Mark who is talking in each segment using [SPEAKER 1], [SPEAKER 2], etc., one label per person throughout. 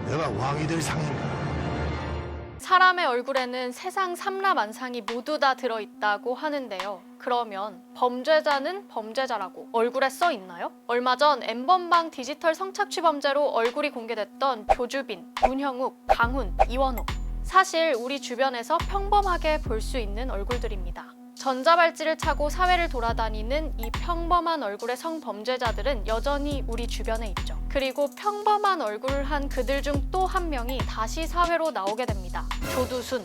[SPEAKER 1] 내가 왕이 될 상인가?
[SPEAKER 2] 사람의 얼굴에는 세상 삼라만상이 모두 다 들어있다고 하는데요. 그러면 범죄자는 범죄자라고 얼굴에 써 있나요? 얼마 전 N번방 디지털 성착취 범죄로 얼굴이 공개됐던 조주빈, 문형욱, 강훈, 이원호. 사실 우리 주변에서 평범하게 볼 수 있는 얼굴들입니다. 전자발찌를 차고 사회를 돌아다니는 이 평범한 얼굴의 성범죄자들은 여전히 우리 주변에 있죠. 그리고 평범한 얼굴을 한 그들 중 또 한 명이 다시 사회로 나오게 됩니다. 조두순.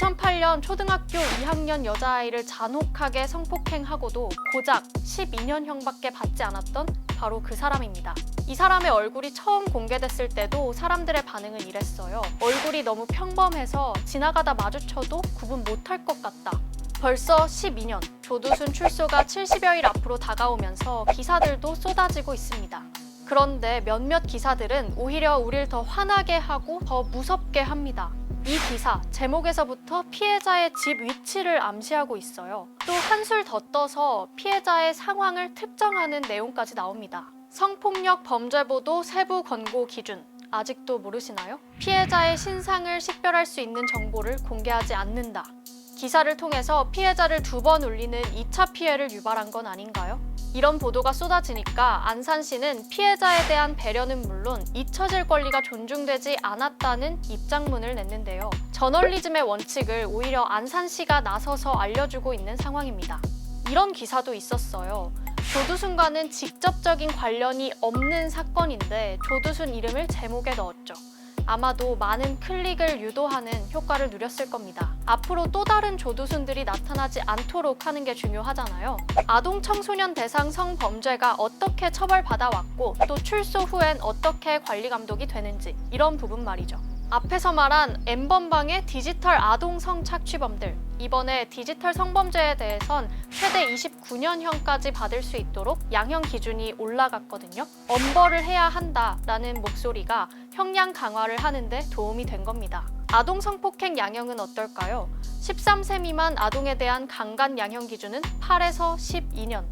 [SPEAKER 2] 2008년 초등학교 2학년 여자아이를 잔혹하게 성폭행하고도 고작 12년형밖에 받지 않았던 바로 그 사람입니다. 이 사람의 얼굴이 처음 공개됐을 때도 사람들의 반응은 이랬어요. 얼굴이 너무 평범해서 지나가다 마주쳐도 구분 못할 것 같다. 벌써 12년, 조두순 출소가 70여일 앞으로 다가오면서 기사들도 쏟아지고 있습니다. 그런데 몇몇 기사들은 오히려 우릴 더 화나게 하고 더 무섭게 합니다. 이 기사, 제목에서부터 피해자의 집 위치를 암시하고 있어요. 또 한술 더 떠서 피해자의 상황을 특정하는 내용까지 나옵니다. 성폭력 범죄보도 세부 권고 기준, 아직도 모르시나요? 피해자의 신상을 식별할 수 있는 정보를 공개하지 않는다. 기사를 통해서 피해자를 2번 울리는 2차 피해를 유발한 건 아닌가요? 이런 보도가 쏟아지니까 안산시는 피해자에 대한 배려는 물론 잊혀질 권리가 존중되지 않았다는 입장문을 냈는데요. 저널리즘의 원칙을 오히려 안산시가 나서서 알려주고 있는 상황입니다. 이런 기사도 있었어요. 조두순과는 직접적인 관련이 없는 사건인데 조두순 이름을 제목에 넣었죠. 아마도 많은 클릭을 유도하는 효과를 누렸을 겁니다. 앞으로 또 다른 조두순들이 나타나지 않도록 하는 게 중요하잖아요. 아동 청소년 대상 성범죄가 어떻게 처벌받아왔고 또 출소 후엔 어떻게 관리 감독이 되는지 이런 부분 말이죠. 앞에서 말한 N번방의 디지털 아동 성착취범들, 이번에 디지털 성범죄에 대해선 최대 29년형까지 받을 수 있도록 양형 기준이 올라갔거든요. 엄벌을 해야 한다라는 목소리가 형량 강화를 하는데 도움이 된 겁니다. 아동 성폭행 양형은 어떨까요? 13세 미만 아동에 대한 강간 양형 기준은 8에서 12년.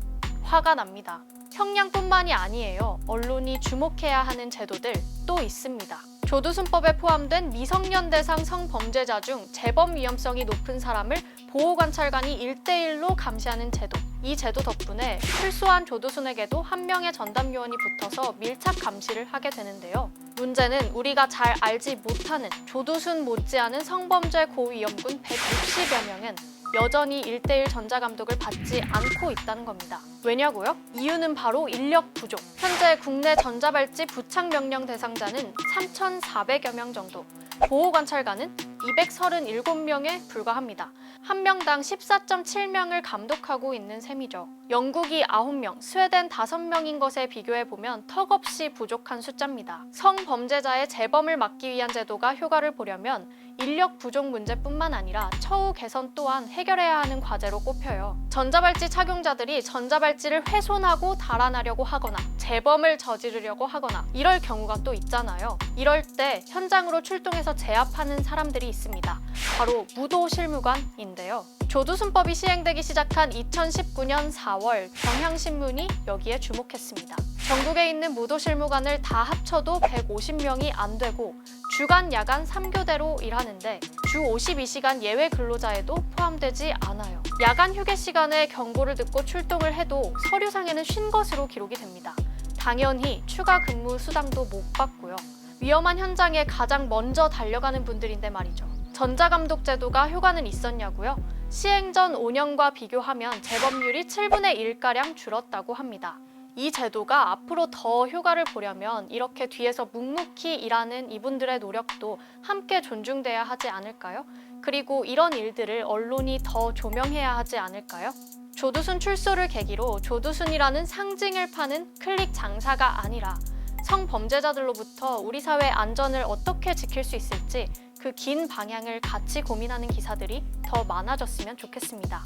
[SPEAKER 2] 화가 납니다. 형량뿐만이 아니에요. 언론이 주목해야 하는 제도들 또 있습니다. 조두순법에 포함된 미성년 대상 성범죄자 중 재범 위험성이 높은 사람을 보호관찰관이 1대1로 감시하는 제도. 이 제도 덕분에 출소한 조두순에게도 한 명의 전담요원이 붙어서 밀착 감시를 하게 되는데요. 문제는 우리가 잘 알지 못하는 조두순 못지않은 성범죄 고위험군 160여 명은 여전히 1대1 전자감독을 받지 않고 있다는 겁니다. 왜냐고요? 이유는 바로 인력 부족. 현재 국내 전자발찌 부착명령 대상자는 3,400여 명 정도. 보호관찰관은 237명에 불과합니다. 한 명당 14.7명을 감독하고 있는 셈이죠. 영국이 9명, 스웨덴 5명인 것에 비교해보면 턱없이 부족한 숫자입니다. 성범죄자의 재범을 막기 위한 제도가 효과를 보려면 인력 부족 문제뿐만 아니라 처우 개선 또한 해결해야 하는 과제로 꼽혀요. 전자발찌 착용자들이 전자발찌를 훼손하고 달아나려고 하거나 재범을 저지르려고 하거나 이럴 경우가 또 있잖아요. 이럴 때 현장으로 출동해서 제압하는 사람들이 있습니다. 바로 무도실무관인데요. 조두순법이 시행되기 시작한 2019년 4월 경향신문이 여기에 주목했습니다. 전국에 있는 무도실무관을 다 합쳐도 150명이 안 되고 주간, 야간 3교대로 일하는데 주 52시간 예외 근로자에도 포함되지 않아요. 야간 휴게 시간에 경보를 듣고 출동을 해도 서류상에는 쉰 것으로 기록이 됩니다. 당연히 추가 근무 수당도 못 받고요. 위험한 현장에 가장 먼저 달려가는 분들인데 말이죠. 전자감독 제도가 효과는 있었냐고요? 시행 전 5년과 비교하면 재범률이 7분의 1가량 줄었다고 합니다. 이 제도가 앞으로 더 효과를 보려면 이렇게 뒤에서 묵묵히 일하는 이분들의 노력도 함께 존중돼야 하지 않을까요? 그리고 이런 일들을 언론이 더 조명해야 하지 않을까요? 조두순 출소를 계기로 조두순이라는 상징을 파는 클릭 장사가 아니라 성범죄자들로부터 우리 사회 안전을 어떻게 지킬 수 있을지 그 긴 방향을 같이 고민하는 기사들이 더 많아졌으면 좋겠습니다.